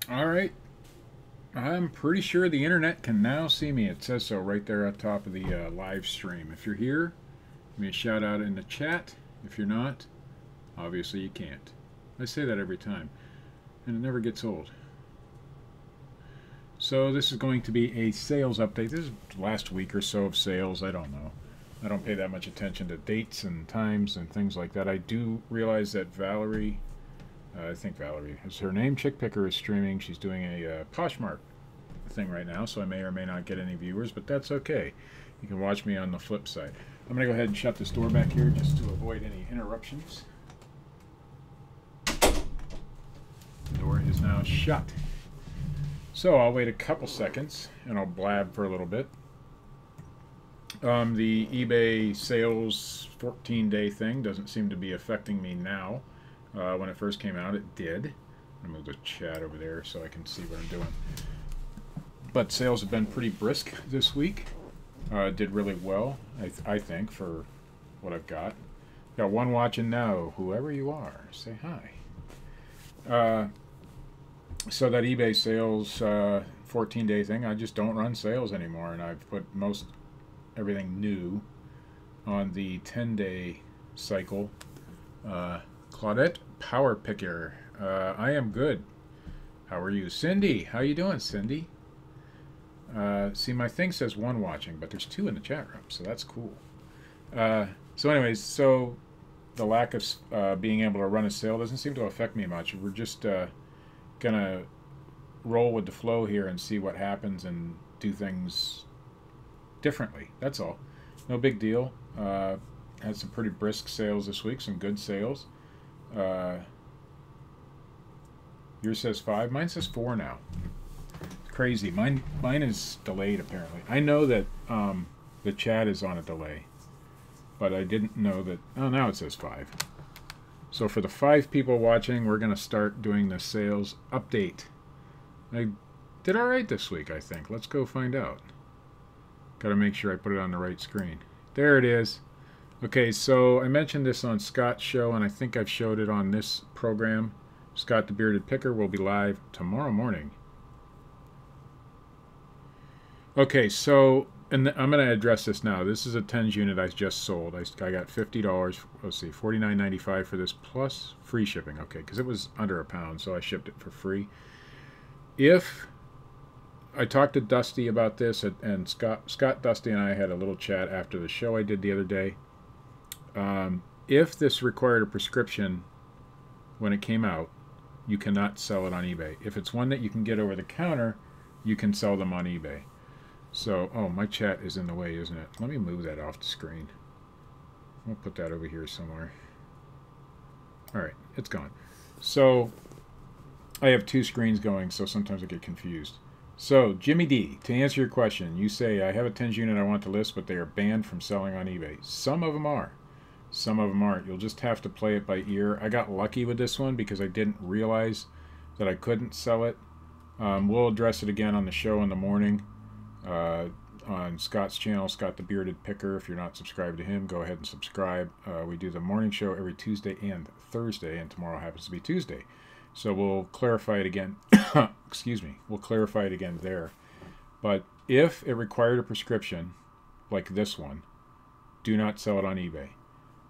All right. I'm pretty sure the internet can now see me. It says so right there at the top of the live stream. If you're here, give me a shout out in the chat. If you're not, obviously you can't. I say that every time, and it never gets old. So this is going to be a sales update. This is the last week or so of sales. I don't know. I don't pay that much attention to dates and times and things like that. I do realize that Valerie, I think Valerie is her name, Chick Picker, is streaming. She's doing a Poshmark thing right now, so I may or may not get any viewers, but that's okay. You can watch me on the flip side. I'm going to go ahead and shut this door back here just to avoid any interruptions. The door is now shut. So I'll wait a couple seconds and I'll blab for a little bit. The eBay sales 14-day thing doesn't seem to be affecting me now. When it first came out, it did. I'm going to move the chat over there so I can see what I'm doing. But sales have been pretty brisk this week. Did really well, I think, for what I've got. Got one watching now. Whoever you are, say hi. So that eBay sales 14-day thing, I just don't run sales anymore, and I've put everything new on the 10-day cycle. Claudette Power Picker, I am good. How are you? Cindy, how you doing, Cindy? See, my thing says one watching, but there's two in the chat room, so that's cool. So anyways, so the lack of being able to run a sale doesn't seem to affect me much. We're just gonna roll with the flow here and see what happens and do things differently. That's all. No big deal. Had some pretty brisk sales this week, some good sales. Yours says 5, mine says 4 now. Crazy. Mine is delayed apparently. I know that the chat is on a delay, but I didn't know that. Oh, now it says 5. So for the 5 people watching, we're going to start doing the sales update. I did all right this week, I think. Let's go find out. Got to make sure I put it on the right screen. There it is. Okay, so I mentioned this on Scott's show, and I think I've showed it on this program. Scott the Bearded Picker will be live tomorrow morning. Okay, so and I'm going to address this now. This is a TENS unit I just sold. I got $50. Let's see, $49.95 for this plus free shipping. Okay, because it was under £1, so I shipped it for free. If I talked to Dusty about this, and Scott, Dusty, and I had a little chat after the show I did the other day. If this required a prescription when it came out, you cannot sell it on eBay. If it's one that you can get over the counter, you can sell them on eBay. So, oh, my chat is in the way, isn't it? Let me move that off the screen. I'll put that over here somewhere. All right, it's gone. So, I have 2 screens going, so sometimes I get confused. So, Jimmy D, to answer your question, you say, I have a TENS unit I want to list, but they are banned from selling on eBay. Some of them are. Some of them aren't. You'll just have to play it by ear. I got lucky with this one because I didn't realize that I couldn't sell it. We'll address it again on the show in the morning. On Scott's channel, Scott the Bearded Picker. If you're not subscribed to him, go ahead and subscribe. We do the morning show every Tuesday and Thursday, and tomorrow happens to be Tuesday. So we'll clarify it again. Excuse me. We'll clarify it again there. But if it required a prescription, like this one, do not sell it on eBay.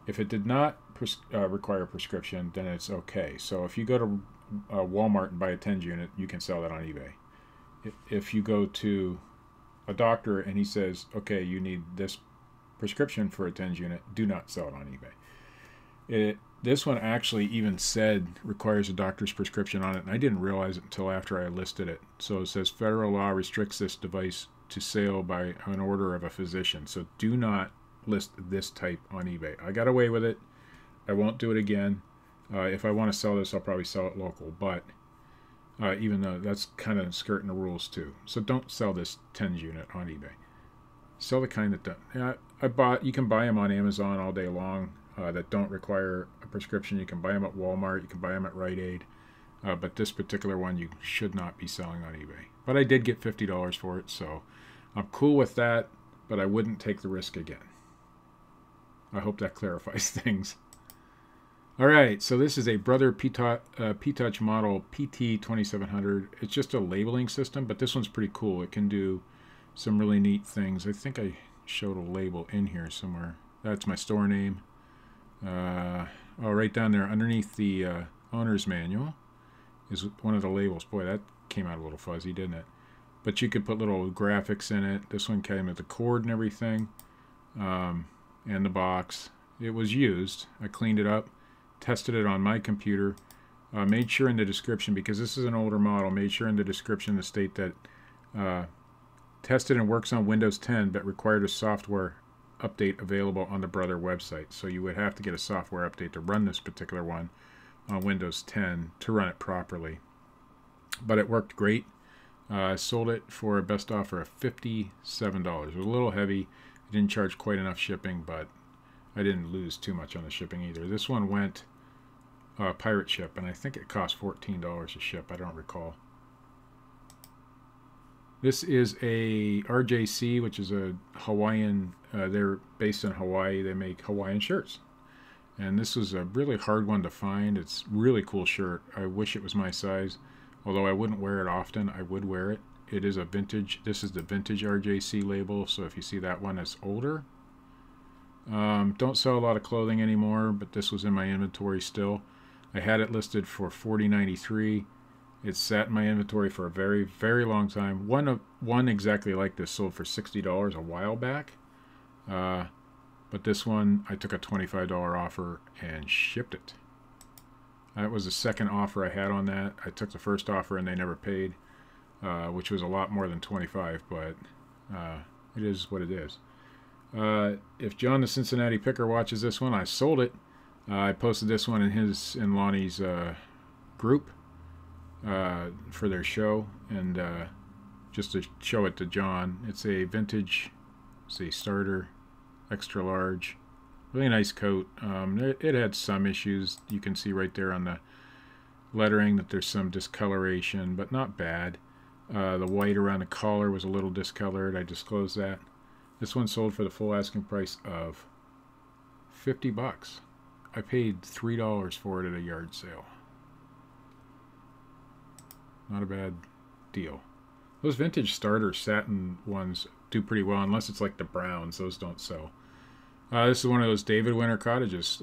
If it did not require a prescription, then it's okay. So if you go to Walmart and buy a TENS unit, you can sell that on eBay. If you go to a doctor and he says, okay, you need this prescription for a TENS unit, do not sell it on eBay. This one actually even said requires a doctor's prescription on it, and I didn't realize it until after I listed it. So it says federal law restricts this device to sale by an order of a physician. So do not list this type on eBay. I got away with it. I won't do it again. If I want to sell this, I'll probably sell it local, but even though that's kind of skirting the rules too. So don't sell this TENS unit on eBay. Sell the kind that don't. You can buy them on Amazon all day long that don't require a prescription. You can buy them at Walmart. You can buy them at Rite Aid. But this particular one you should not be selling on eBay. But I did get $50 for it, so I'm cool with that, but I wouldn't take the risk again. I hope that clarifies things. All right, so this is a Brother P-Touch model PT2700. It's just a labeling system, but this one's pretty cool. It can do some really neat things. I think I showed a label in here somewhere. That's my store name. Oh, right down there underneath the owner's manual is one of the labels. Boy, that came out a little fuzzy, didn't it? But you could put little graphics in it. This one came with the cord and everything, and the box. It was used. I cleaned it up, tested it on my computer, made sure in the description, because this is an older model, made sure in the description to state that tested and works on Windows 10 but required a software update available on the Brother website. So you would have to get a software update to run this particular one on Windows 10 to run it properly. But it worked great. I sold it for a best offer of $57. It was a little heavy. I didn't charge quite enough shipping, but I didn't lose too much on the shipping either. This one went pirate ship, and I think it cost $14 to ship. I don't recall. This is a RJC, which is a Hawaiian, they're based in Hawaii. They make Hawaiian shirts. And this was a really hard one to find. It's a really cool shirt. I wish it was my size. Although I wouldn't wear it often, I would wear it. It is a vintage, this is the vintage RJC label, so if you see that one, it's older. Don't sell a lot of clothing anymore, but this was in my inventory still. I had it listed for $40.93. It sat in my inventory for a very, very long time. One exactly like this sold for $60 a while back. But this one, I took a $25 offer and shipped it. That was the second offer I had on that. I took the first offer and they never paid, which was a lot more than $25, but it is what it is. If John the Cincinnati Picker watches this one, I sold it. I posted this one in his and Lonnie's group for their show, and just to show it to John. It's a vintage, it's a starter, extra large. Really nice coat. It had some issues. You can see right there on the lettering that there's some discoloration, but not bad. The white around the collar was a little discolored. I disclosed that. This one sold for the full asking price of $50. I paid $3 for it at a yard sale. Not a bad deal. Those vintage starter satin ones do pretty well, unless it's like the browns. Those don't sell. This is one of those David Winter cottages.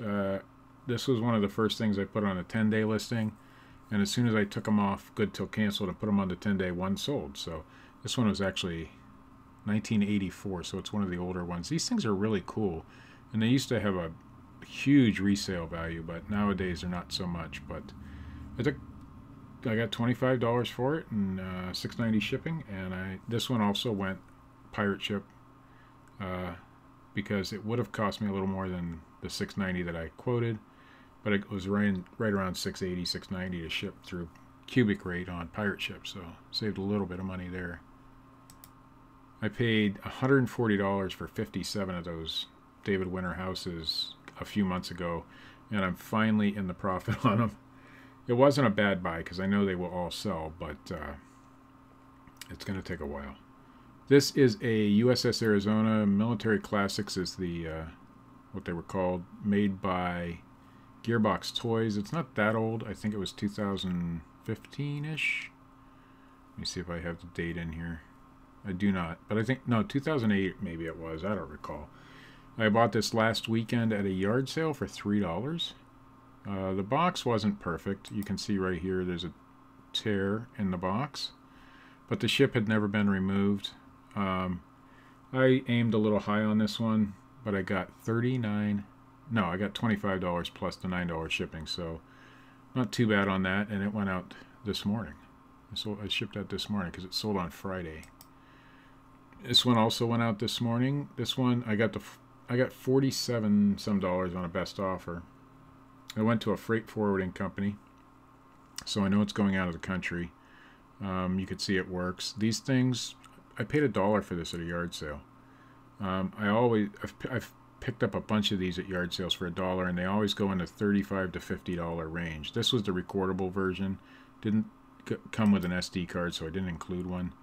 This was one of the first things I put on a 10-day listing, and as soon as I took them off good till canceled and put them on the 10-day, one sold. So this one was actually 1984, so it's one of the older ones. These things are really cool, and they used to have a huge resale value, but nowadays they're not so much. But I got $25 for it and $6.90 shipping, and this one also went pirate ship because it would have cost me a little more than the $6.90 that I quoted, but it was right around $6.80, $6.90 to ship through cubic rate on pirate ship, so saved a little bit of money there. I paid $140 for 57 of those David Winter houses a few months ago, and I'm finally in the profit on them. It wasn't a bad buy because I know they will all sell, but it's going to take a while. This is a USS Arizona Military Classics, is the what they were called, made by Gearbox Toys. It's not that old. I think it was 2015-ish. Let me see if I have the date in here. I do not, but I think, no, 2008 maybe it was. I don't recall. I bought this last weekend at a yard sale for $3. The box wasn't perfect. You can see right here there's a tear in the box, but the ship had never been removed. I aimed a little high on this one, but I got I got $25 plus the $9 shipping, so not too bad on that, and it went out this morning. So I shipped that this morning because it sold on Friday. This one also went out this morning. This one I got $47 some on a best offer. I went to a freight forwarding company, so I know it's going out of the country. You could see it works. These things, I paid $1 for this at a yard sale. I've picked up a bunch of these at yard sales for $1, and they always go in the $35 to $50 range. This was the recordable version. Didn't come with an SD card, so I didn't include one.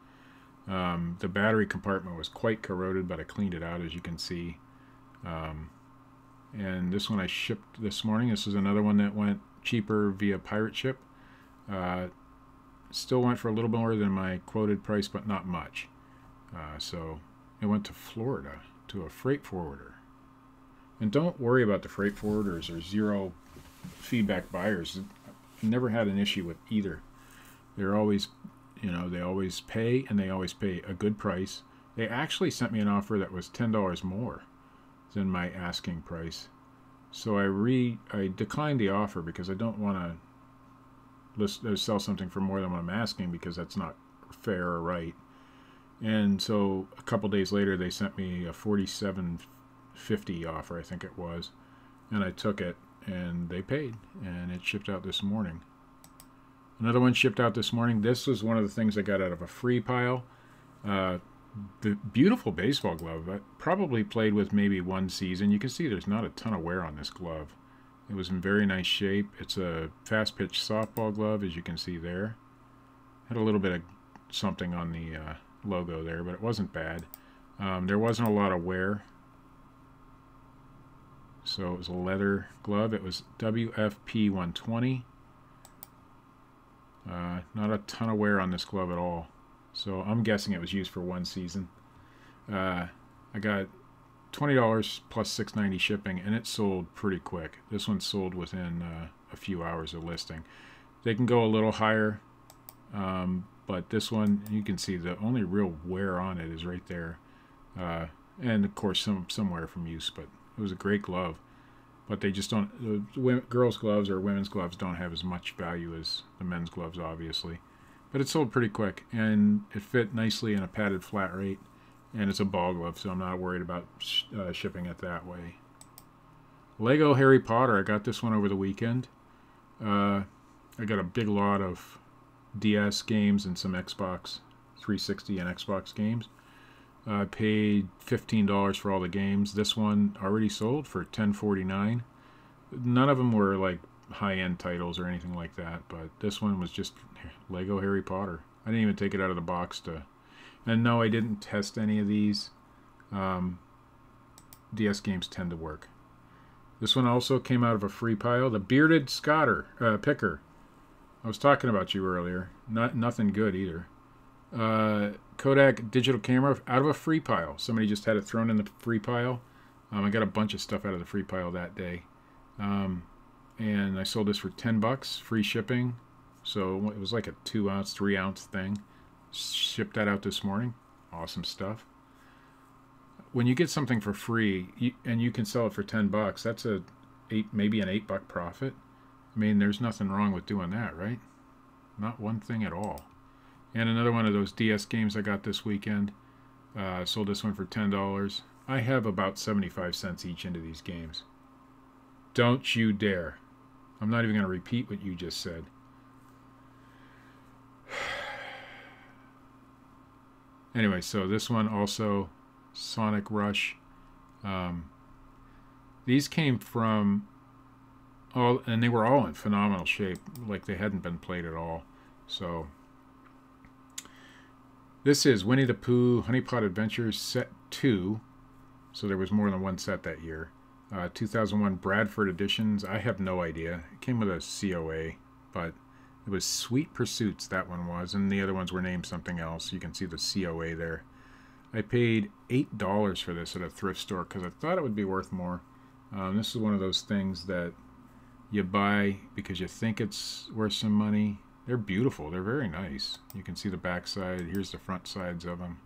The battery compartment was quite corroded, but I cleaned it out, as you can see. and this one I shipped this morning. This was another one that went cheaper via pirate ship. Still went for a little more than my quoted price, but not much. So it went to Florida to a freight forwarder. And don't worry about the freight forwarders or zero feedback buyers. I never had an issue with either. They're always, they always pay, and they always pay a good price. They actually sent me an offer that was $10 more than my asking price. So I declined the offer because I don't want to sell something for more than what I'm asking, because that's not fair or right. And so a couple days later, they sent me a $47.50 offer, I think it was, and I took it, and they paid, and it shipped out this morning. Another one shipped out this morning. This was one of the things I got out of a free pile. The beautiful baseball glove. I probably played with maybe one season. You can see there's not a ton of wear on this glove. It was in very nice shape. It's a fast pitch softball glove, as you can see there. Had a little bit of something on the logo there, but it wasn't bad. There wasn't a lot of wear. So it was a leather glove. It was WFP 120. Not a ton of wear on this glove at all. So I'm guessing it was used for one season. I got $20 plus $6.90 shipping, and it sold pretty quick. This one sold within a few hours of listing. They can go a little higher, but this one, you can see the only real wear on it is right there. And of course some wear from use, but it was a great glove. But they just don't, girls' gloves or women's gloves don't have as much value as the men's gloves, obviously. But it sold pretty quick, and it fit nicely in a padded flat rate, and it's a ball glove, so I'm not worried about shipping it that way. Lego Harry Potter, I got this one over the weekend. I got a big lot of DS games and some Xbox 360 and Xbox games. I paid $15 for all the games. This one already sold for $10.49. None of them were like high-end titles or anything like that, but this one was just Lego Harry Potter. I didn't even take it out of the box and no, I didn't test any of these. DS games tend to work. This one also came out of a free pile. The Bearded Picker. I was talking about you earlier. Nothing good either. Kodak digital camera out of a free pile. Somebody just had it thrown in the free pile. I got a bunch of stuff out of the free pile that day. And I sold this for $10, free shipping. So it was like a 2-ounce, 3-ounce thing. Shipped that out this morning. Awesome stuff. When you get something for free and you can sell it for $10, that's maybe an $8 profit. I mean, there's nothing wrong with doing that, right? Not one thing at all. And another one of those DS games I got this weekend. Sold this one for $10. I have about 75 cents each into these games. Don't you dare. I'm not even going to repeat what you just said. Anyway, so this one also, Sonic Rush. These came from and they were all in phenomenal shape, like they hadn't been played at all. So this is Winnie the Pooh Honey Pot Adventures Set 2. So there was more than one set that year. 2001 Bradford editions. I have no idea. It came with a COA, but it was Sweet Pursuits, that one was, and the other ones were named something else. You can see the COA there. I paid $8 for this at a thrift store because I thought it would be worth more. This is one of those things that you buy because you think it's worth some money. They're beautiful. They're very nice. You can see the back side. Here's the front sides of them.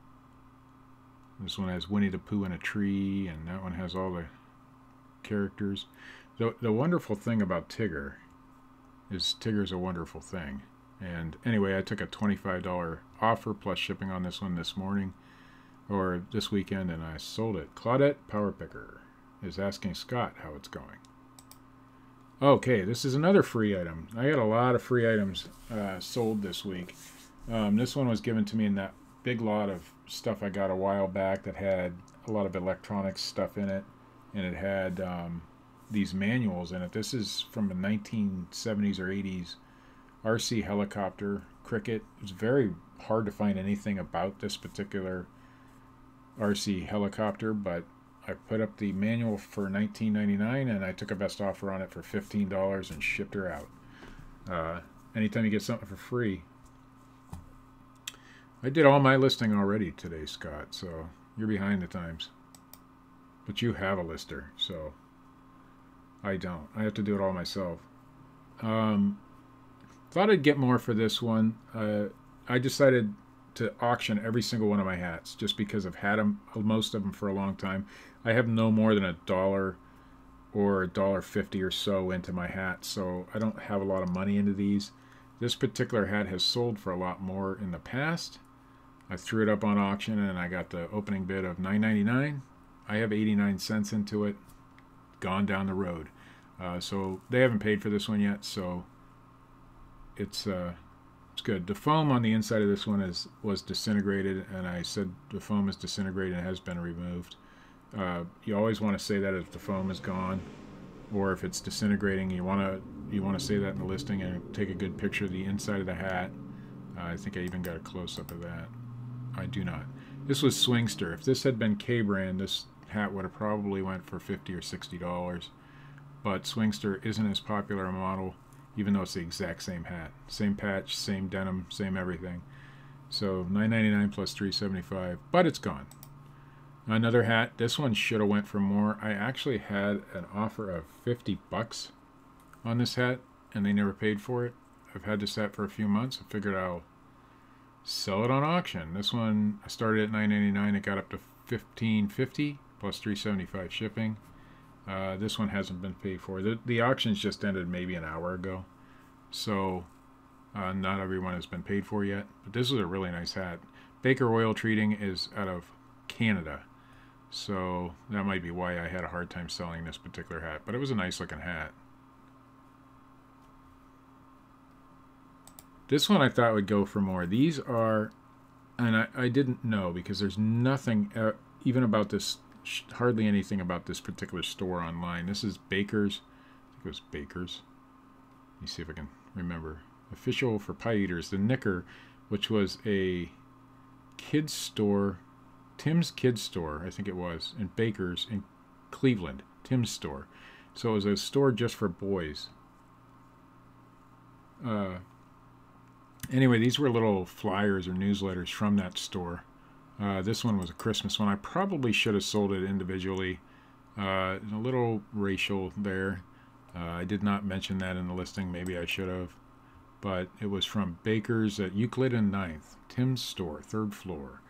This one has Winnie the Pooh in a tree, and that one has all the characters. The wonderful thing about Tigger is Tigger's a wonderful thing. And anyway, I took a $25 offer plus shipping on this one this morning, or this weekend, and I sold it. Claudette Power Picker is asking Scott how it's going. Okay, this is another free item. I got a lot of free items sold this week. This one was given to me in that big lot of stuff I got a while back that had a lot of electronics stuff in it, and it had these manuals in it. This is from the 1970s or 80s RC helicopter Cricket. It's very hard to find anything about this particular RC helicopter, but I put up the manual for $19.99, and I took a best offer on it for $15 and shipped her out. Anytime you get something for free. I did all my listing already today, Scott, so you're behind the times. But you have a lister, so I don't. I have to do it all myself. Thought I'd get more for this one. I decided to auction every single one of my hats just because I've had them, most of them, for a long time. I have no more than $1 or $1.50 or so into my hat, so I don't have a lot of money into these. This particular hat has sold for a lot more in the past. I threw it up on auction and I got the opening bid of $9.99. I have 89 cents into it. Gone down the road. So they haven't paid for this one yet, so it's good. The foam on the inside of this one was disintegrated, and I said the foam is disintegrated and has been removed. You always want to say that if the foam is gone, or if it's disintegrating. You want to say that in the listing and take a good picture of the inside of the hat. I think I even got a close-up of that. I do not. This was Swingster. If this had been K-brand, this hat would have probably went for $50 or $60. But Swingster isn't as popular a model, even though it's the exact same hat. Same patch, same denim, same everything. So $9.99 plus $3.75, but it's gone. Another hat. This one should have went for more. I actually had an offer of $50 on this hat, and they never paid for it. I've had this hat for a few months. I figured I'll sell it on auction. This one, I started at $9.99. It got up to $15.50 plus $3.75 shipping. This one hasn't been paid for. The auctions just ended maybe an hour ago, so not everyone has been paid for yet. But this is a really nice hat. Baker Oil Treating is out of Canada, so that might be why I had a hard time selling this particular hat. But it was a nice looking hat. This one I thought would go for more. These are, and I didn't know because there's nothing even about this, hardly anything about this particular store online. This is Baker's. I think it was Baker's. Let me see if I can remember. Official for Pie Eaters. The Knicker, which was a kids store, Tim's Kids Store, I think it was, in Baker's in Cleveland. Tim's store. So it was a store just for boys. Anyway, these were little flyers or newsletters from that store. This one was a Christmas one. I probably should have sold it individually. A little racial there. I did not mention that in the listing. Maybe I should have. But it was from Baker's at Euclid and 9th. Tim's store, 3rd floor.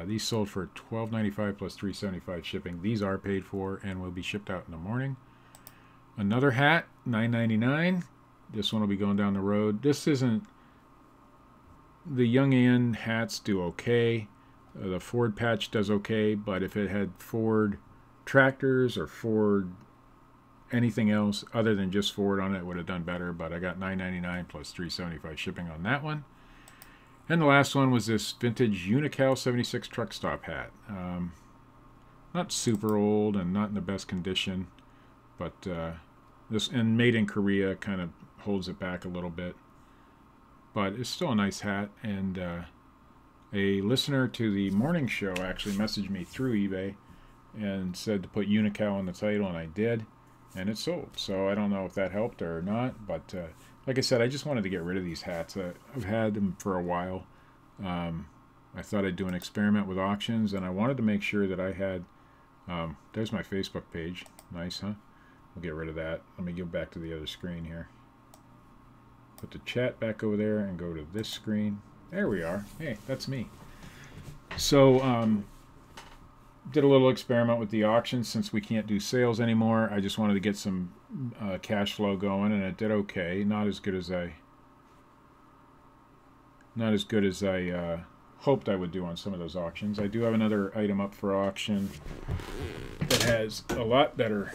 These sold for $12.95 plus $3.75 shipping. These are paid for and will be shipped out in the morning. Another hat, $9.99. This one will be going down the road. This isn't... The Young Ann hats do okay. The Ford patch does okay, but if it had Ford tractors or Ford anything else other than just Ford on it, it would have done better. But I got $9.99 plus $3.75 shipping on that one. And the last one was this vintage Unocal 76 truck stop hat. Not super old and not in the best condition, but this, and made in Korea, kind of holds it back a little bit. But it's still a nice hat, and a listener to the morning show actually messaged me through eBay and said to put Unocal in the title, and I did, and it sold. So I don't know if that helped or not, but like I said, I just wanted to get rid of these hats. I've had them for a while. I thought I'd do an experiment with auctions, and I wanted to make sure that I had... there's my Facebook page. Nice, huh? We'll get rid of that. Let me go back to the other screen here. Put the chat back over there and go to this screen. There we are. Hey, that's me. So, did a little experiment with the auctions since we can't do sales anymore. I just wanted to get some cash flow going, and it did okay. Not as good as I hoped I would do on some of those auctions. I do have another item up for auction that has a lot better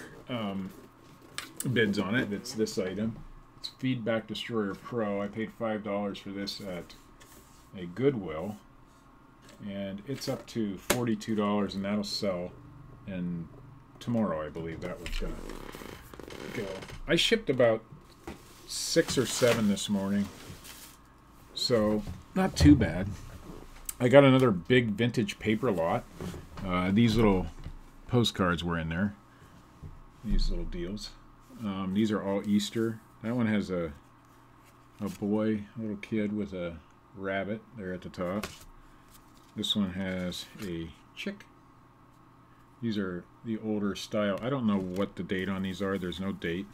bids on it. It's this item. It's Feedback Destroyer Pro. I paid $5 for this at a Goodwill, and it's up to $42, and that'll sell. And tomorrow, I believe that would go. I shipped about 6 or 7 this morning, so not too bad. I got another big vintage paper lot. These little postcards were in there. These little deals. These are all Easter. That one has a boy, a little kid with a rabbit there at the top. This one has a chick. These are the older style. I don't know what the date on these are. There's no date.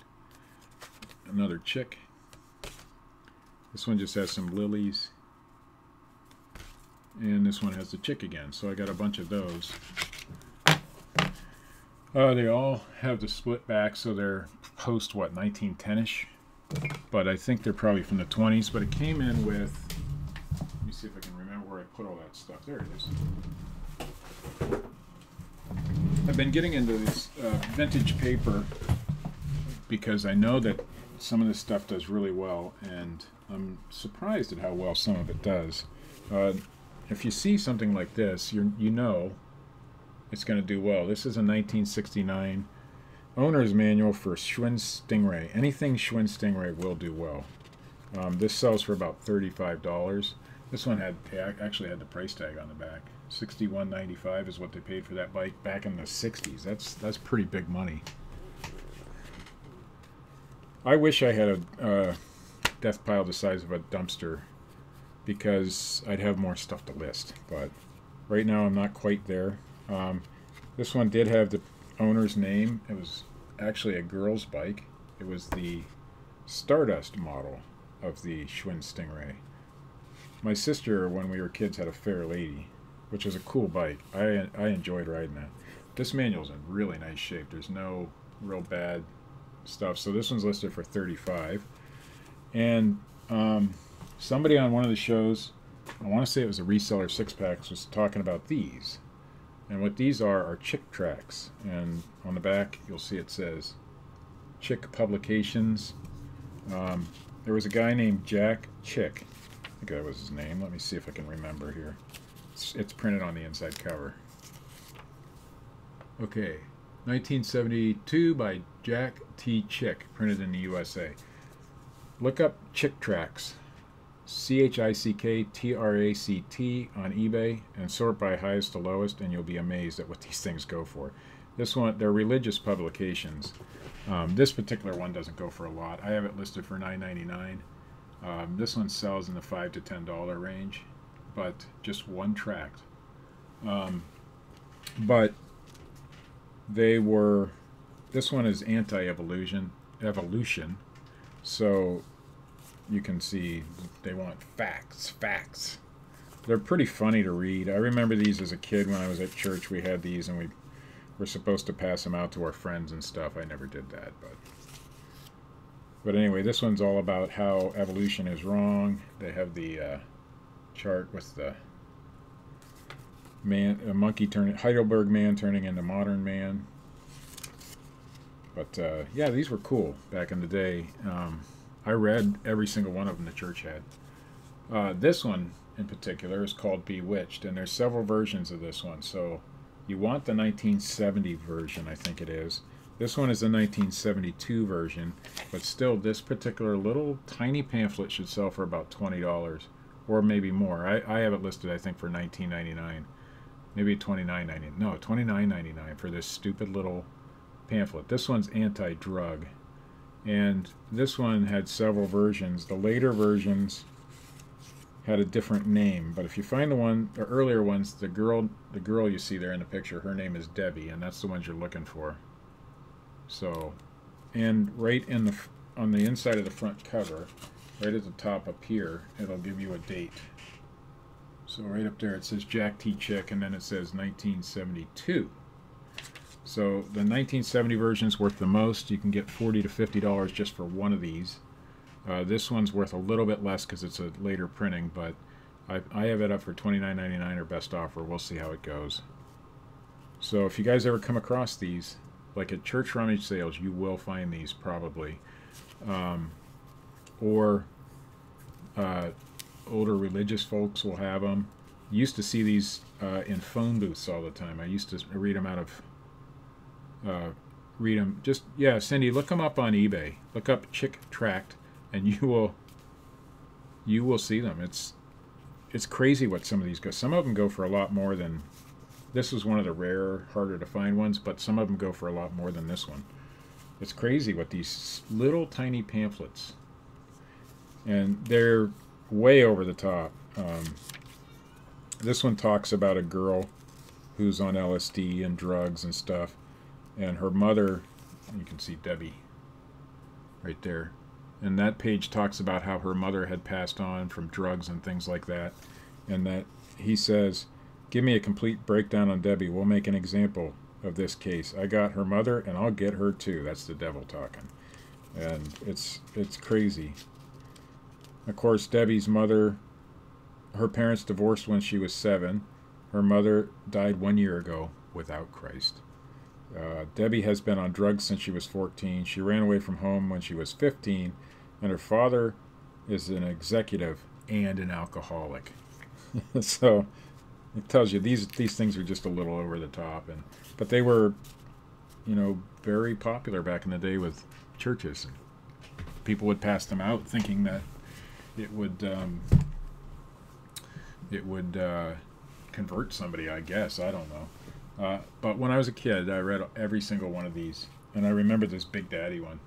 Another chick. This one just has some lilies. And this one has the chick again. So I got a bunch of those. They all have the split back, so they're post, what, 1910-ish? But I think they're probably from the 20s. But it came in with, let me see if I can remember where I put all that stuff. There it is. I've been getting into this vintage paper because I know that some of this stuff does really well, and I'm surprised at how well some of it does. If you see something like this, you know it's going to do well. This is a 1969 owner's manual for Schwinn Stingray. Anything Schwinn Stingray will do well. This sells for about $35. This one actually had the price tag on the back. $61.95 is what they paid for that bike back in the 60s. That's pretty big money. I wish I had a death pile the size of a dumpster, because I'd have more stuff to list. But right now I'm not quite there. This one did have the owner's name. It was actually a girl's bike. It was the Stardust model of the Schwinn Stingray. My sister, when we were kids, had a Fair Lady, which was a cool bike. I enjoyed riding that. This manual's in really nice shape. There's no real bad stuff. So this one's listed for $35. And somebody on one of the shows, I want to say it was a Reseller Six Packs, was talking about these. And what these are Chick tracks. And on the back, you'll see it says Chick Publications. There was a guy named Jack Chick. I think that was his name. Let me see if I can remember here. It's printed on the inside cover. Okay, 1972 by Jack T. Chick, printed in the USA. Look up Chick Tracks, ChickTract on eBay, and sort by highest to lowest, and you'll be amazed at what these things go for. This one, they're religious publications. This particular one doesn't go for a lot. I have it listed for $9.99. This one sells in the $5 to $10 range, but just one tract. But they were, this one is anti-evolution, so you can see they want facts. They're pretty funny to read. I remember these as a kid when I was at church. We had these and we were supposed to pass them out to our friends and stuff. I never did that, but anyway, this one's all about how evolution is wrong. They have the chart with the man, a monkey turning, Heidelberg man turning into modern man. But yeah, these were cool back in the day. I read every single one of them the church had. This one in particular is called Bewitched, and there's several versions of this one. So you want the 1970 version, I think it is. This one is the 1972 version, but still this particular little tiny pamphlet should sell for about $20 or maybe more. I have it listed, I think, for $19.99. Maybe $29.99. No, $29.99 for this stupid little pamphlet. This one's anti-drug, and this one had several versions. The later versions had a different name, but if you find the earlier ones, the girl you see there in the picture, her name is Debbie, and that's the ones you're looking for. So, and right on the inside of the front cover, right at the top up here, it'll give you a date. So right up there it says Jack T. Chick, and then it says 1972. So the 1970 version is worth the most. You can get $40 to $50 just for one of these. This one's worth a little bit less because it's a later printing, but I have it up for $29.99 or best offer. We'll see how it goes. So if you guys ever come across these, like at church rummage sales, you will find these probably. Or older religious folks will have them. You used to see these in phone booths all the time. I used to read them out of... just, yeah, Cindy, look them up on eBay. Look up Chick Tract, and you will see them. It's crazy what some of these go. Some of them go for a lot more than This was one of the rare, harder to find ones, but some of them go for a lot more than this one. It's crazy what these little tiny pamphlets, and they're way over the top. This one talks about a girl who's on LSD and drugs and stuff, and her mother, you can see Debbie right there, and that page talks about how her mother had passed on from drugs and things like that, and that he says, give me a complete breakdown on Debbie. We'll make an example of this case. I got her mother, and I'll get her too. That's the devil talking. And it's crazy. Of course, Debbie's mother, her parents divorced when she was 7. Her mother died 1 year ago without Christ. Debbie has been on drugs since she was 14. She ran away from home when she was 15, and her father is an executive and an alcoholic. So it tells you these things are just a little over the top, but they were, very popular back in the day with churches. People would pass them out thinking that it would convert somebody, I guess. I don't know. But when I was a kid, I read every single one of these, and I remember this Big Daddy one.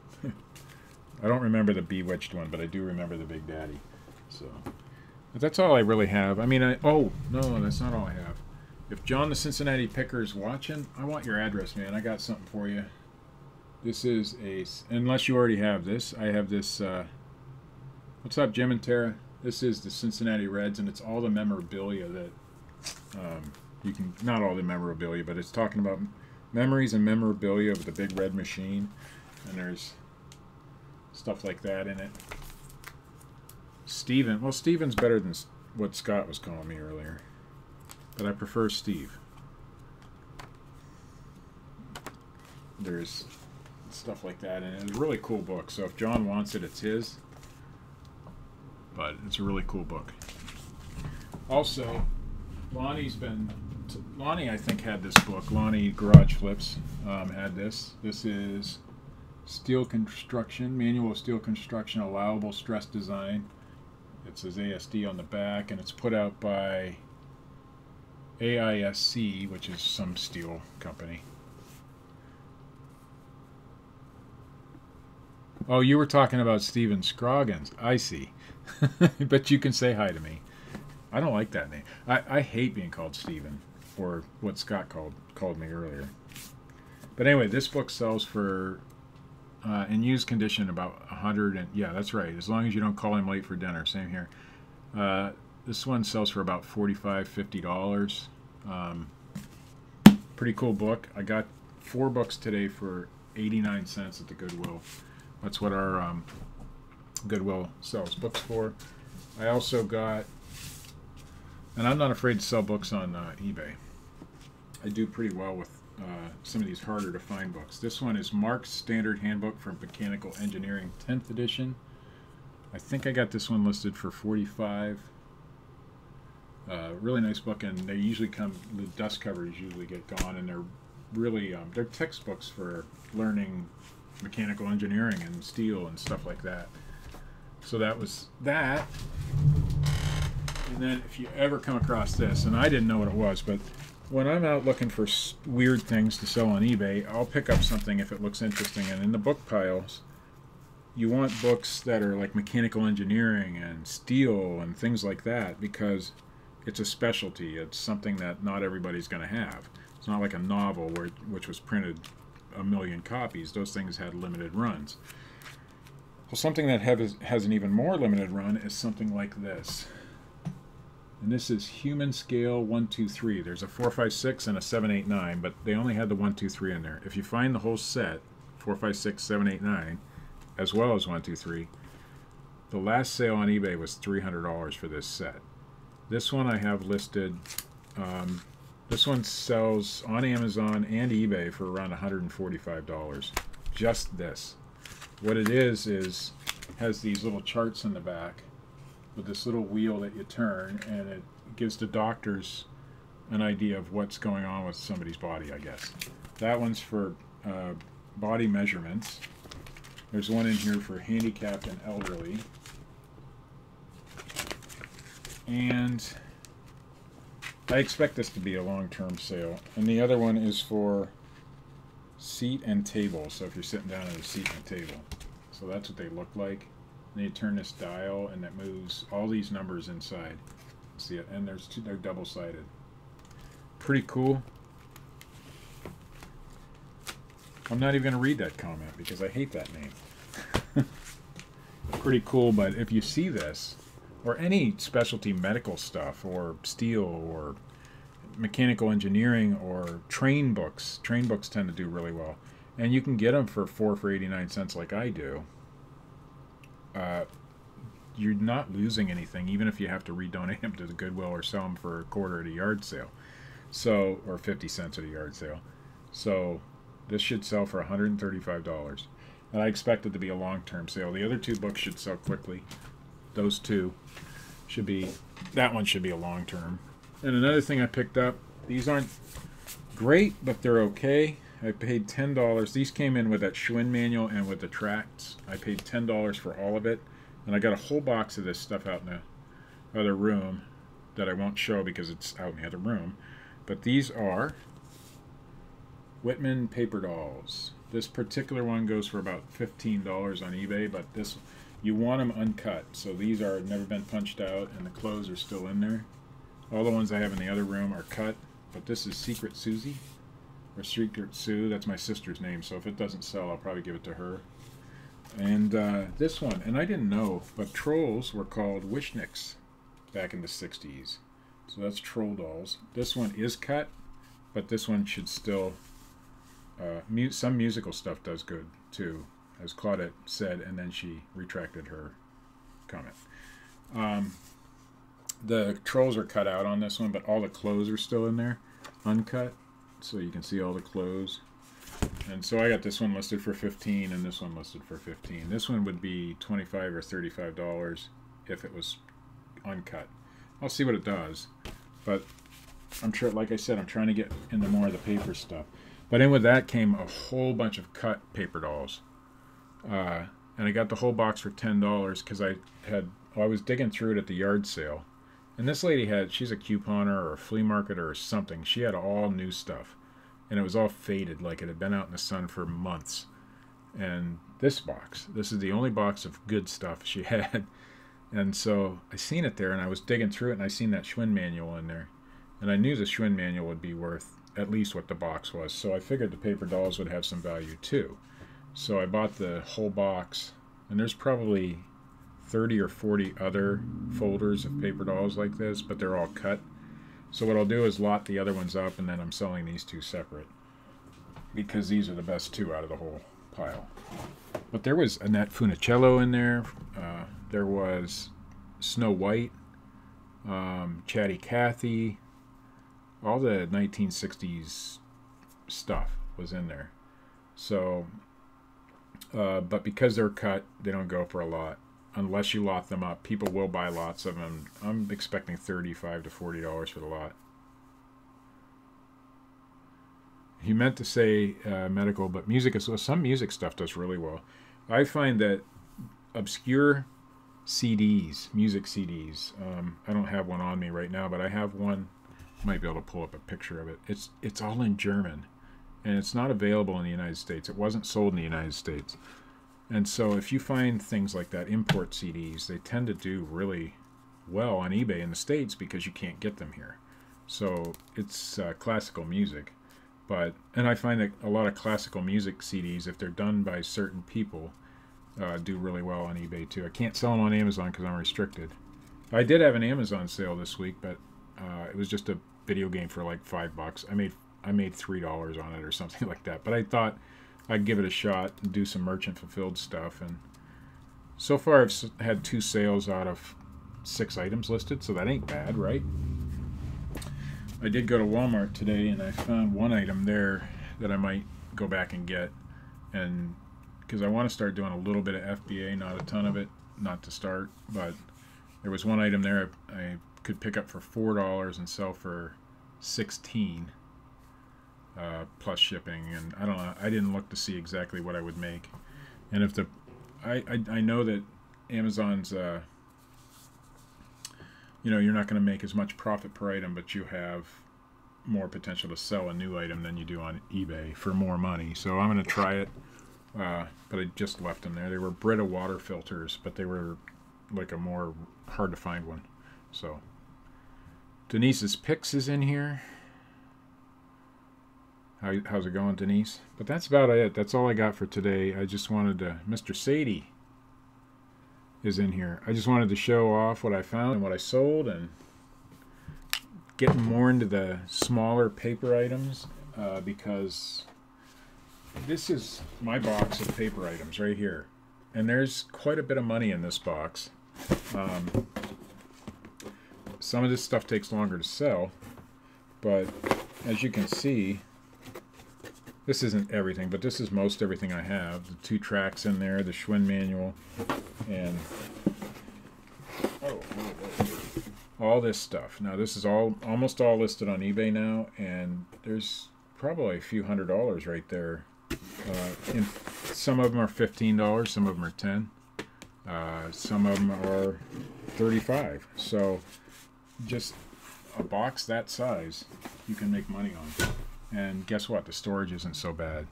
I don't remember the Bewitched one, but I do remember the Big Daddy. So, but that's all I really have. I mean, oh no, that's not all I have. If John the Cincinnati Picker is watching, I want your address, man. I got something for you. This is unless you already have this, I have this. What's up, Jim and Tara? This is the Cincinnati Reds, and it's all the memorabilia that you can, not all the memorabilia, but it's talking about memories and memorabilia of the Big Red Machine, and there's stuff like that in it. Steven, well, Steven's better than what Scott was calling me earlier, but I prefer Steve. There's stuff like that, and it's a really cool book, so if John wants it, it's his, but it's a really cool book. Also, Lonnie, I think, had this book. Lonnie Garage Flips had this. This is Steel Construction, Manual of Steel Construction, Allowable Stress Design. It says ASD on the back, and it's put out by AISC, which is some steel company. Oh, you were talking about Steven Scroggins. I see. But you can say hi to me. I don't like that name. I hate being called Steven, or what Scott called me earlier. But anyway, this book sells for, in used condition, about 100, and yeah, that's right. As long as you don't call him late for dinner. Same here. This one sells for about $45, $50. Pretty cool book. I got 4 books today for 89 cents at the Goodwill. That's what our Goodwill sells books for. I also got, and I'm not afraid to sell books on eBay. I do pretty well with some of these harder to find books. This one is Mark's Standard Handbook for Mechanical Engineering, 10th edition. I think I got this one listed for $45. Really nice book, and they usually come, the dust covers usually get gone, and they're really, they're textbooks for learning mechanical engineering and steel and stuff like that. So that was that. And then if you ever come across this, and I didn't know what it was, but when I'm out looking for weird things to sell on eBay, I'll pick up something if it looks interesting. And in the book piles, you want books that are like mechanical engineering and steel and things like that, because it's a specialty. It's something that not everybody's going to have. It's not like a novel which was printed a million copies. Those things had limited runs. Well, something that has an even more limited run is something like this. And this is Human Scale 1, 2, 3. There's a 4, 5, 6 and a 7, 8, 9, but they only had the 1, 2, 3 in there. If you find the whole set, 4, 5, 6, 7, 8, 9, as well as 1, 2, 3, the last sale on eBay was $300 for this set. This one I have listed. This one sells on Amazon and eBay for around $145. Just this. What it is has these little charts in the back with this little wheel that you turn, and it gives the doctors an idea of what's going on with somebody's body, I guess. That one's for body measurements. There's one in here for handicapped and elderly. And I expect this to be a long-term sale. And the other one is for seat and table. So if you're sitting down at a seat and a table. So that's what they look like. And you turn this dial and that moves all these numbers inside. See it? And there's two, they're double-sided. Pretty cool. I'm not even going to read that comment because I hate that name. Pretty cool, but if you see this, or any specialty medical stuff, or steel, or mechanical engineering, or train books tend to do really well. And you can get them for 4 for 89 cents like I do. You're not losing anything, even if you have to redonate them to the Goodwill or sell them for a quarter at a yard sale. So, or 50 cents at a yard sale. So, this should sell for $135. And I expect it to be a long-term sale. The other two books should sell quickly. Those two should be, that one should be a long-term. And another thing I picked up, these aren't great, but they're okay. I paid $10. These came in with that Schwinn manual and with the tracts. I paid $10 for all of it. And I got a whole box of this stuff out in the other room that I won't show because it's out in the other room. But these are Whitman paper dolls. This particular one goes for about $15 on eBay, but this, you want them uncut. So these are never been punched out and the clothes are still in there. All the ones I have in the other room are cut, but this is Secret Susie, or Secret Sue. That's my sister's name, so if it doesn't sell, I'll probably give it to her. And this one, and I didn't know, but trolls were called Wishniks back in the 60s. So that's troll dolls. This one is cut, but this one should still, some musical stuff does good too, as Claudette said, and then she retracted her comment. The trolls are cut out on this one, but all the clothes are still in there, uncut, so you can see all the clothes. And so I got this one listed for $15 and this one listed for $15. This one would be $25 or $35 if it was uncut. I'll see what it does, but I'm sure, like I said, I'm trying to get into more of the paper stuff. But in with that came a whole bunch of cut paper dolls, and I got the whole box for $10 because I was digging through it at the yard sale, and this lady she's a couponer or a flea marketer or something. She had all new stuff. And it was all faded, like it had been out in the sun for months. And this is the only box of good stuff she had. And so I seen it there, and I was digging through it, and I seen that Schwinn manual in there. And I knew the Schwinn manual would be worth at least what the box was. So I figured the paper dolls would have some value too. So I bought the whole box, and there's probably 30 or 40 other folders of paper dolls like this, but they're all cut. So what I'll do is lot the other ones up, and then I'm selling these two separate because these are the best two out of the whole pile. But there was Annette Funicello in there. There was Snow White, Chatty Cathy. All the 1960s stuff was in there. So, but because they're cut, they don't go for a lot. Unless you lot them up, people will buy lots of them. I'm expecting $35 to $40 for the lot. He meant to say medical, but music as well. Some music stuff does really well. I find that obscure CDs, music CDs. I don't have one on me right now, but I have one. Might be able to pull up a picture of it. It's all in German, and it's not available in the United States. It wasn't sold in the United States. And so if you find things like that, import CDs, they tend to do really well on eBay in the States because you can't get them here. So it's classical music. And I find that a lot of classical music CDs, if they're done by certain people, do really well on eBay too. I can't sell them on Amazon because I'm restricted. I did have an Amazon sale this week, but it was just a video game for like $5. I made $3 on it or something like that. But I thought I'd give it a shot and do some merchant fulfilled stuff. And so far I've had 2 sales out of 6 items listed, so that ain't bad, right? I did go to Walmart today and I found one item there that I might go back and get, and because I want to start doing a little bit of FBA, not a ton of it, not to start, but there was one item there I could pick up for $4 and sell for $16. Plus shipping, and I don't know, I didn't look to see exactly what I would make. And if I know that Amazon's you know, you're not going to make as much profit per item, but you have more potential to sell a new item than you do on eBay for more money. So I'm going to try it, but I just left them there. They were Brita water filters, but they were like a more hard to find one. So Denise's Picks is in here. How's it going, Denise? But that's about it. That's all I got for today. I just wanted to... Mr. Sadie is in here. I just wanted to show off what I found and what I sold, and getting more into the smaller paper items, because this is my box of paper items right here. And there's quite a bit of money in this box. Some of this stuff takes longer to sell, but as you can see, this isn't everything, but this is most everything I have. The 2 tracks in there, the Schwinn manual, and all this stuff. Now this is almost all listed on eBay now, and there's probably a few $100s right there. Some of them are $15, some of them are $10, some of them are $35. So just a box that size, you can make money on. And guess what? The storage isn't so bad.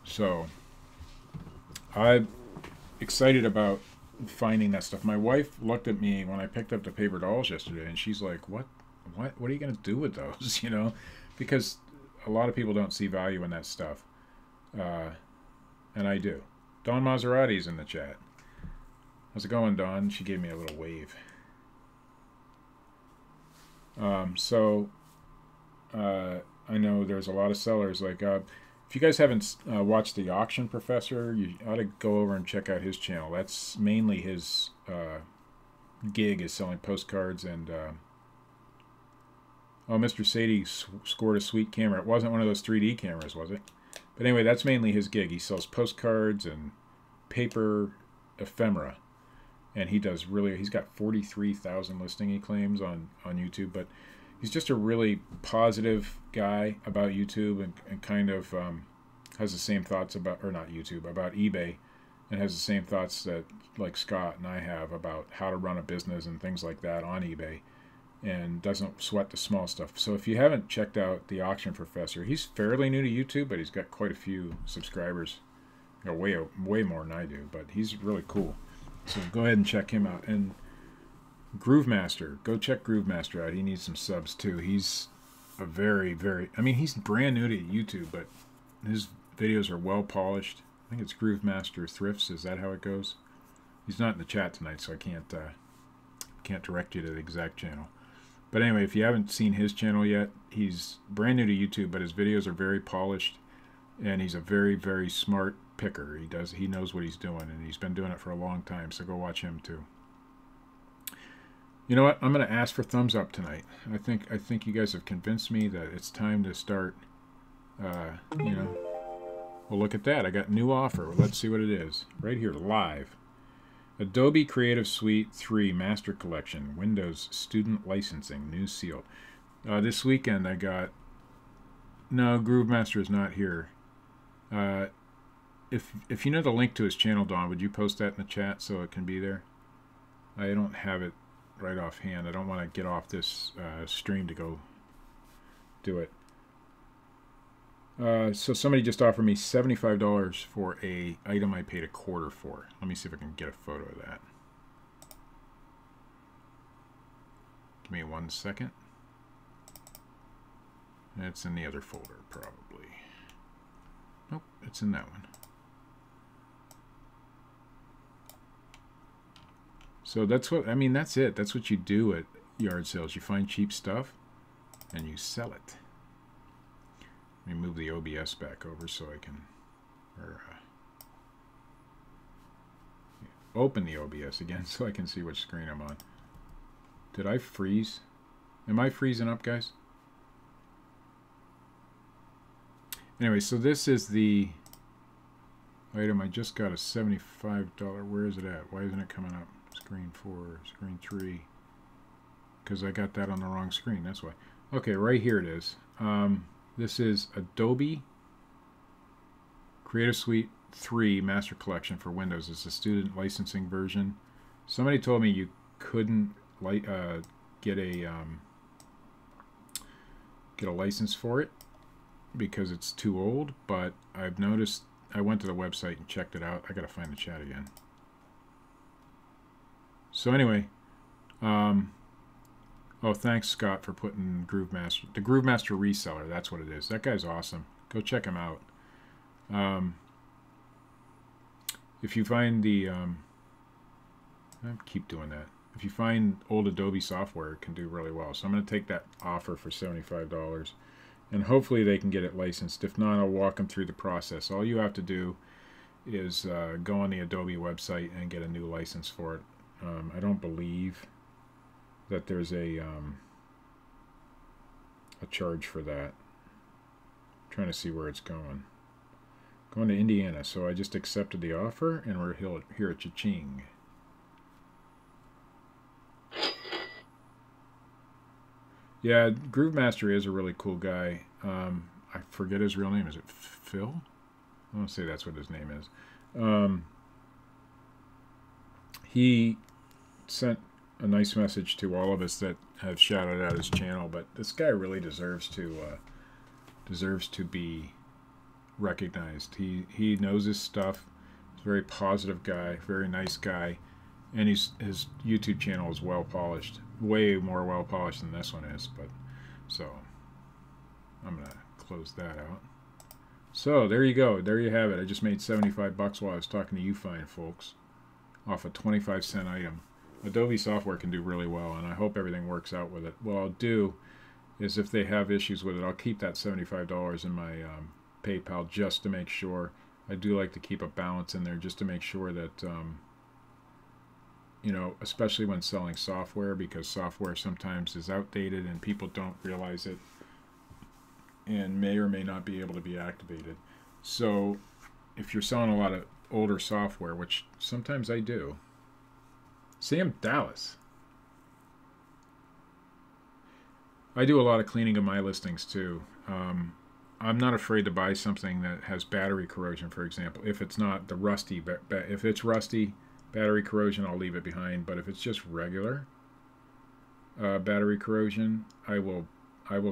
So I'm excited about finding that stuff. My wife looked at me when I picked up the paper dolls yesterday, and she's like, what are you going to do with those? You know, because a lot of people don't see value in that stuff. And I do. Dawn Maserati's in the chat. How's it going, Dawn? She gave me a little wave. I know there's a lot of sellers. Like, if you guys haven't watched The Auction Professor, you ought to go over and check out his channel. That's mainly his gig, is selling postcards. And oh, Mr. Sadie scored a sweet camera. It wasn't one of those 3D cameras, was it? But anyway, that's mainly his gig. He sells postcards and paper ephemera. And he's got 43,000 listing, he claims, on YouTube. But he's just a really positive guy about YouTube, and kind of has the same thoughts about, or not YouTube, about eBay, and has the same thoughts that like Scott and I have about how to run a business and things like that on eBay, and doesn't sweat the small stuff. So if you haven't checked out The Auction Professor, he's fairly new to YouTube, but he's got quite a few subscribers, you know, way more than I do, but he's really cool. So go ahead and check him out. And Groovemaster, go check Groovemaster out. He needs some subs too. He's a very, I mean, he's brand new to YouTube, but his videos are well polished. I think it's Groovemaster Thrifts. Is that how it goes? He's not in the chat tonight, so I can't direct you to the exact channel. But anyway, if you haven't seen his channel yet, he's brand new to YouTube, but his videos are very polished, and he's a very, very smart picker. He knows what he's doing, and he's been doing it for a long time. So go watch him too. You know what? I'm going to ask for thumbs up tonight. I think you guys have convinced me that it's time to start. You know, well, look at that. I got a new offer. Well, let's see what it is. Right here, live. Adobe Creative Suite 3 Master Collection, Windows Student Licensing, new sealed. This weekend I got. No, Groovemaster is not here. If you know the link to his channel, Dawn, would you post that in the chat so it can be there? I don't have it right offhand. I don't want to get off this stream to go do it. So somebody just offered me $75 for a item I paid $1/4 for. Let me see if I can get a photo of that. Give me 1 second. It's in the other folder, probably. Nope, it's in that one. So that's what, I mean, that's it. That's what you do at yard sales. You find cheap stuff and you sell it. Let me move the OBS back over so I can open the OBS again so I can see which screen I'm on. Did I freeze? Am I freezing up, guys? Anyway, so this is the item. I just got a $75. Where is it at? Why isn't it coming up? Screen 4, screen 3. Because I got that on the wrong screen. That's why. Okay, right here it is. This is Adobe Creative Suite 3 Master Collection for Windows. It's a student licensing version. Somebody told me you couldn't get a license for it because it's too old, but I've noticed, I went to the website and checked it out. I gotta find the chat again. So anyway, oh, thanks Scott for putting Groovemaster, the Groovemaster reseller, that's what it is. That guy's awesome. Go check him out. If you find the I keep doing that. If you find old Adobe software, it can do really well. So I'm going to take that offer for $75, and hopefully they can get it licensed. If not, I'll walk them through the process. All you have to do is go on the Adobe website and get a new license for it. I don't believe that there's a charge for that. I'm trying to see where it's going. Going to Indiana, so I just accepted the offer, and we're here at Cha-ching. Yeah, Groovemaster is a really cool guy. I forget his real name. Is it Phil? I want to say that's what his name is. He sent a nice message to all of us that have shouted out his channel, but this guy really deserves to be recognized. He knows his stuff. He's a very positive guy, very nice guy, and his YouTube channel is well polished, way more well polished than this one is. But so I'm gonna close that out. So there you go, there you have it. I just made 75 bucks while I was talking to you fine folks off a 25-cent item. Adobe software can do really well, and I hope everything works out with it. What I'll do is, if they have issues with it, I'll keep that $75 in my PayPal just to make sure. I do like to keep a balance in there just to make sure that you know, especially when selling software, because software sometimes is outdated and people don't realize it and may or may not be able to be activated. So if you're selling a lot of older software, which sometimes I do. Sam Dallas. I do a lot of cleaning of my listings too. I'm not afraid to buy something that has battery corrosion, for example. If it's not the rusty, if it's rusty battery corrosion, I'll leave it behind. But if it's just regular battery corrosion, I will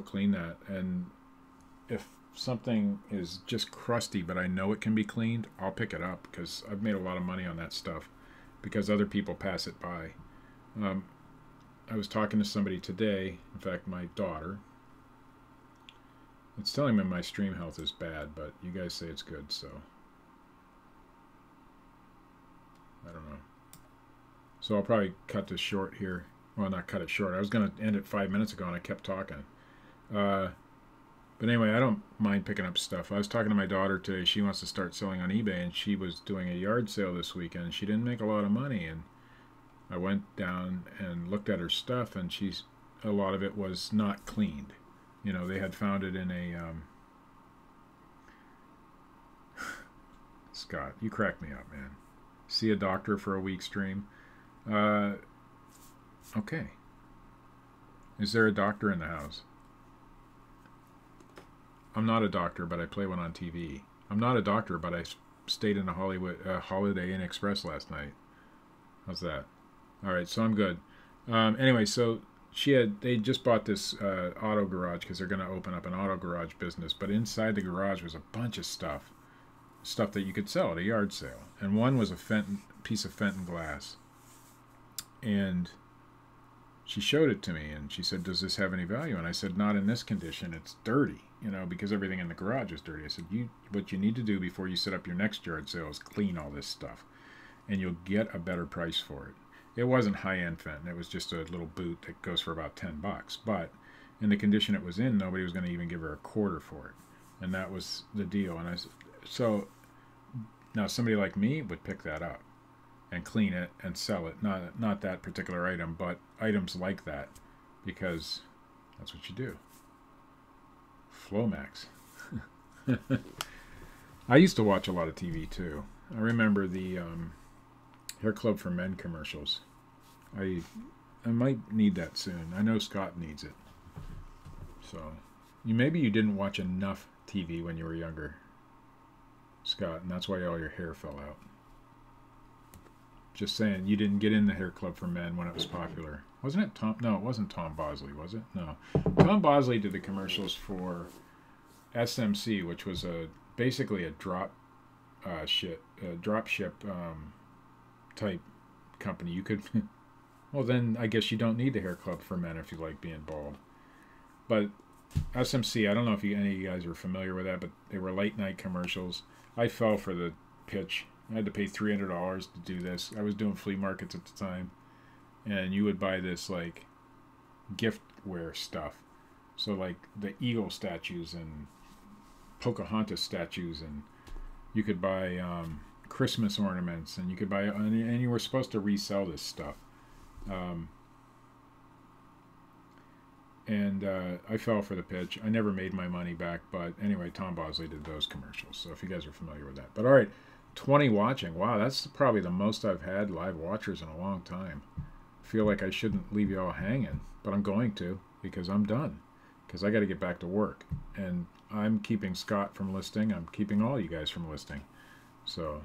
clean that. And if something is just crusty, but I know it can be cleaned, I'll pick it up, because I've made a lot of money on that stuff because other people pass it by. I was talking to somebody today, in fact my daughter. It's telling me my stream health is bad, but you guys say it's good, so I don't know. So I'll probably cut this short here. Well, not cut it short. I was going to end it 5 minutes ago and I kept talking. But anyway, I don't mind picking up stuff. I was talking to my daughter today. She wants to start selling on eBay, and she was doing a yard sale this weekend. She didn't make a lot of money, and I went down and looked at her stuff, and a lot of it was not cleaned. You know, they had found it in a Scott, you crack me up, man. See a doctor for a week stream. Okay. Is there a doctor in the house? I'm not a doctor, but I play one on TV. I'm not a doctor, but I stayed in a Holiday Inn Express last night. How's that? All right, so I'm good. Anyway, so they just bought this auto garage because they're going to open up an auto garage business. But inside the garage was a bunch of stuff that you could sell at a yard sale. And one was a piece of Fenton glass. And she showed it to me, and she said, "Does this have any value?" And I said, "Not in this condition. It's dirty, you know, because everything in the garage is dirty." I said, what you need to do before you set up your next yard sale is clean all this stuff, and you'll get a better price for it. It wasn't high-end Fenton. It was just a little boot that goes for about $10. But in the condition it was in, nobody was going to even give her a quarter for it. And that was the deal. And I said, so now somebody like me would pick that up and clean it and sell it. Not that particular item, but items like that, because that's what you do. Flomax. I used to watch a lot of TV too. I remember the Hair Club for Men commercials. I might need that soon. I know Scott needs it. So maybe you didn't watch enough TV when you were younger, Scott, and that's why all your hair fell out. Just saying, you didn't get in the Hair Club for Men when it was popular. Wasn't it Tom? No, it wasn't Tom Bosley, was it? No. Tom Bosley did the commercials for SMC, which was basically a drop ship type company. You could, well, then I guess you don't need the Hair Club for Men if you like being bald. But SMC, I don't know if any of you guys are familiar with that, but they were late night commercials. I fell for the pitch. I had to pay $300 to do this. I was doing flea markets at the time, and you would buy this like giftware stuff. So like the eagle statues and Pocahontas statues, and you could buy Christmas ornaments, and you could buy, and you were supposed to resell this stuff. I fell for the pitch. I never made my money back, but anyway, Tom Bosley did those commercials. So if you guys are familiar with that. But all right, 20 watching. Wow, that's probably the most I've had live watchers in a long time. I feel like I shouldn't leave you all hanging, but I'm going to, because I'm done. Because I got to get back to work. And I'm keeping Scott from listing. I'm keeping all you guys from listing. So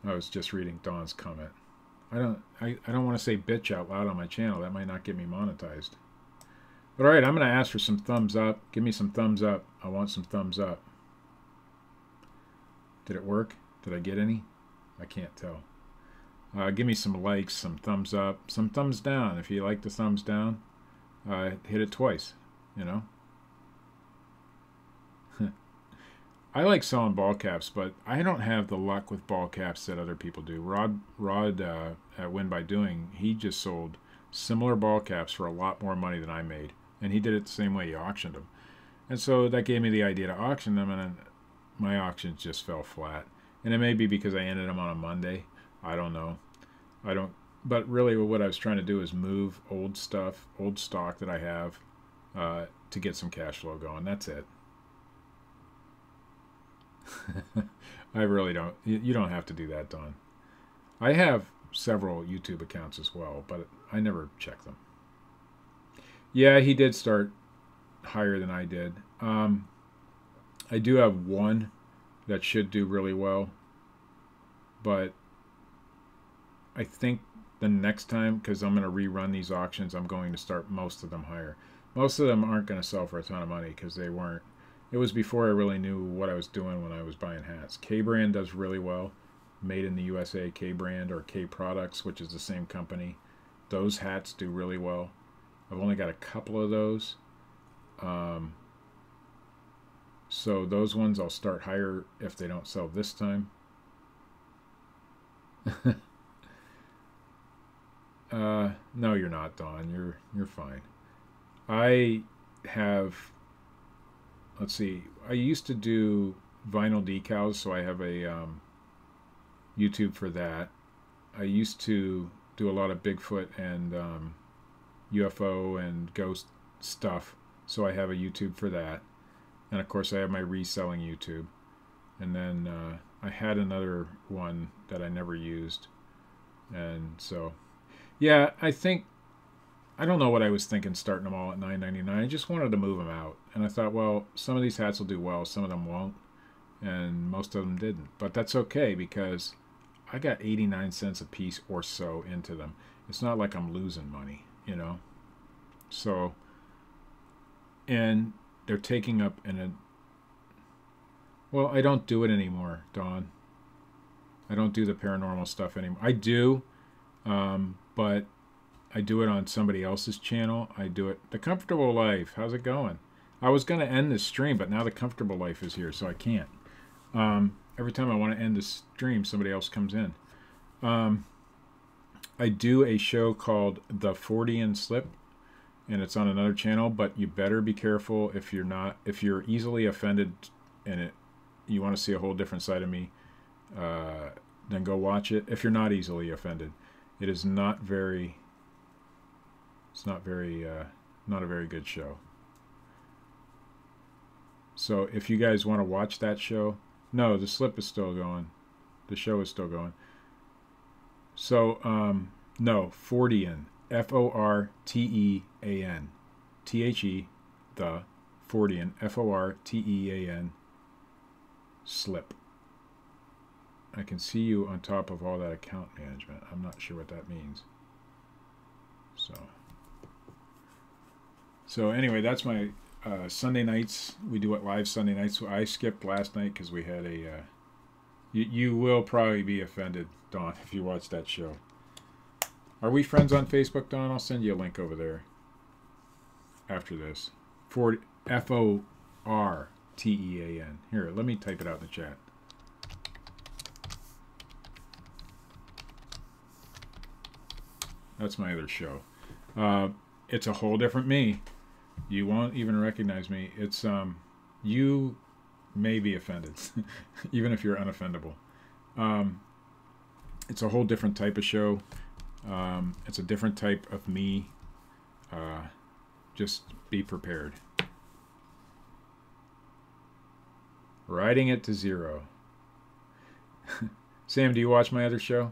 I was just reading Dawn's comment. I don't want to say bitch out loud on my channel. That might not get me monetized. But all right, I'm going to ask for some thumbs up. Give me some thumbs up. I want some thumbs up. Did it work? Did I get any? I can't tell. Give me some likes, some thumbs up, some thumbs down. If you like the thumbs down, hit it twice, you know. I like selling ball caps, but I don't have the luck with ball caps that other people do. Rod at Win by Doing, he just sold similar ball caps for a lot more money than I made. And he did it the same way he auctioned them. And so that gave me the idea to auction them, and then my auctions just fell flat. And it may be because I ended them on a Monday. I don't know. But really what I was trying to do is move old stuff, old stock that I have, to get some cash flow going. That's it. I really don't. You don't have to do that, Don. I have several YouTube accounts as well, but I never check them. Yeah, he did start higher than I did. I do have one that should do really well, but I think the next time, because I'm going to rerun these auctions, I'm going to start most of them higher. Most of them aren't going to sell for a ton of money because they weren't. It was before I really knew what I was doing when I was buying hats. K-Brand does really well. Made in the USA, K-Brand, or K-Products, which is the same company. Those hats do really well. I've only got a couple of those. So those ones I'll start higher if they don't sell this time. No, you're not, Dawn. You're fine. I have... Let's see. I used to do vinyl decals, so I have a YouTube for that. I used to do a lot of Bigfoot and UFO and ghost stuff, so I have a YouTube for that. And of course, I have my reselling YouTube. And then I had another one that I never used. And so, yeah, I don't know what I was thinking starting them all at $9.99. I just wanted to move them out. And I thought, well, some of these hats will do well, some of them won't. And most of them didn't. But that's okay because I got 89 cents a piece or so into them. It's not like I'm losing money, you know. So, and they're taking up well, I don't do it anymore, Dawn. I don't do the paranormal stuff anymore. I do, but I do it on somebody else's channel. I do it. The Comfortable Life. How's it going? I was going to end this stream, but now the Comfortable Life is here, so I can't. Every time I want to end the stream, somebody else comes in. I do a show called The Fortean Slip, and it's on another channel, but you better be careful if you're easily offended and you want to see a whole different side of me, then go watch it. If you're not easily offended, it is not a very good show. So if you guys want to watch that show, no, the slip is still going. The show is still going. So, no, Fortean, Fortean, The, Fortean, Fortean, slip. I can see you on top of all that account management. I'm not sure what that means. So anyway, that's my Sunday nights. We do it live Sunday nights. So I skipped last night because we had a... you will probably be offended, Dawn, if you watch that show. Are we friends on Facebook, Dawn? I'll send you a link over there after this. Fortean. Here, let me type it out in the chat. That's my other show. It's a whole different me. You won't even recognize me. It's you may be offended, even if you're unoffendable. It's a whole different type of show. It's a different type of me. Just be prepared. Riding it to zero. Sam, do you watch my other show?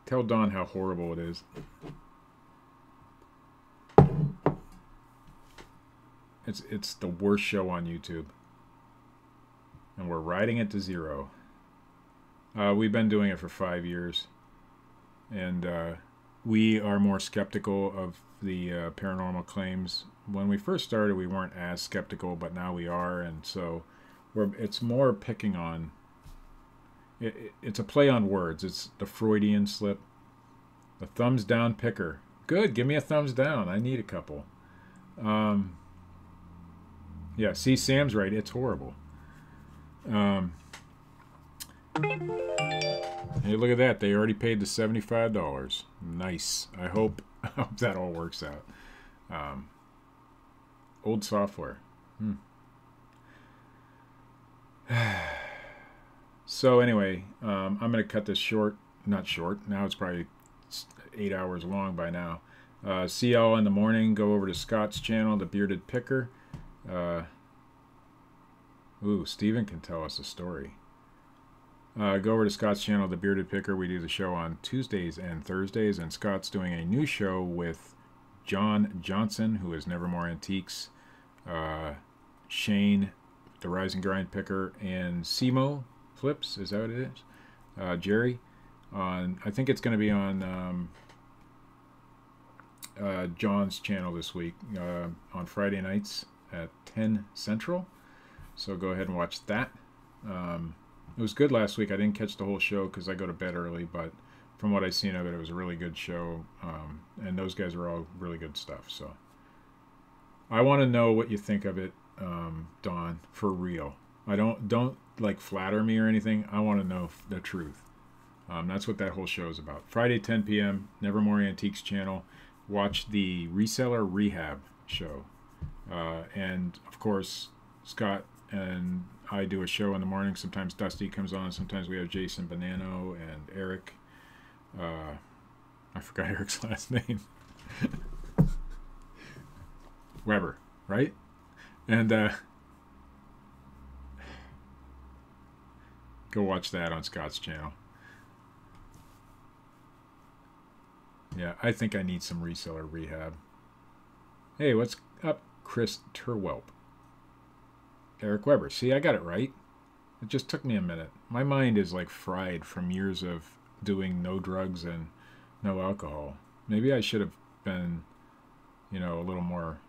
Tell Dawn how horrible it is. It's the worst show on YouTube. And we're riding it to zero. We've been doing it for 5 years. And we are more skeptical of the paranormal claims. When we first started, we weren't as skeptical, but now we are. And so it's more picking on... It's a play on words. It's the Freudian slip. The thumbs down picker. Good, give me a thumbs down. I need a couple. Yeah, see, Sam's right. It's horrible. Hey, look at that. They already paid the $75. Nice. I hope that all works out. Old software. So anyway, I'm going to cut this short. Not short. Now it's probably 8 hours long by now. See y'all in the morning. Go over to Scott's channel, The Bearded Picker. Steven can tell us a story. Go over to Scott's channel, The Bearded Picker. We do the show on Tuesdays and Thursdays, and Scott's doing a new show with John Johnson, who is Nevermore Antiques, Shane, the Rise and Grind Picker, and Simo Flips. Is that what it is? Jerry. I think it's going to be on John's channel this week on Friday nights at 10 Central. So go ahead and watch that. It was good last week. I didn't catch the whole show because I go to bed early, but from what I've seen of it, it was a really good show. And those guys are all really good stuff. So I want to know what you think of it, Dawn, for real. Don't like flatter me or anything. I want to know the truth. That's what that whole show is about. Friday, 10 p.m., Nevermore Antiques channel. Watch the Reseller Rehab show. And, of course, Scott and I do a show in the morning. Sometimes Dusty comes on. Sometimes we have Jason Bonanno and Eric. I forgot Eric's last name. Weber, right? And go watch that on Scott's channel. Yeah, I think I need some Reseller Rehab. Hey, what's up, Chris Turwelp? Eric Weber. See, I got it right. It just took me a minute. My mind is like fried from years of doing no drugs and no alcohol. Maybe I should have been, a little more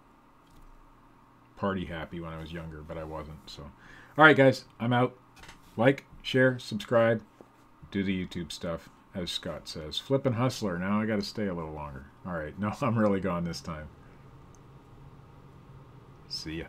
party happy when I was younger, but I wasn't. So, all right, guys, I'm out. Like, share, subscribe, do the YouTube stuff, as Scott says. Flippin' hustler. Now I got to stay a little longer. All right, no, I'm really gone this time. See ya.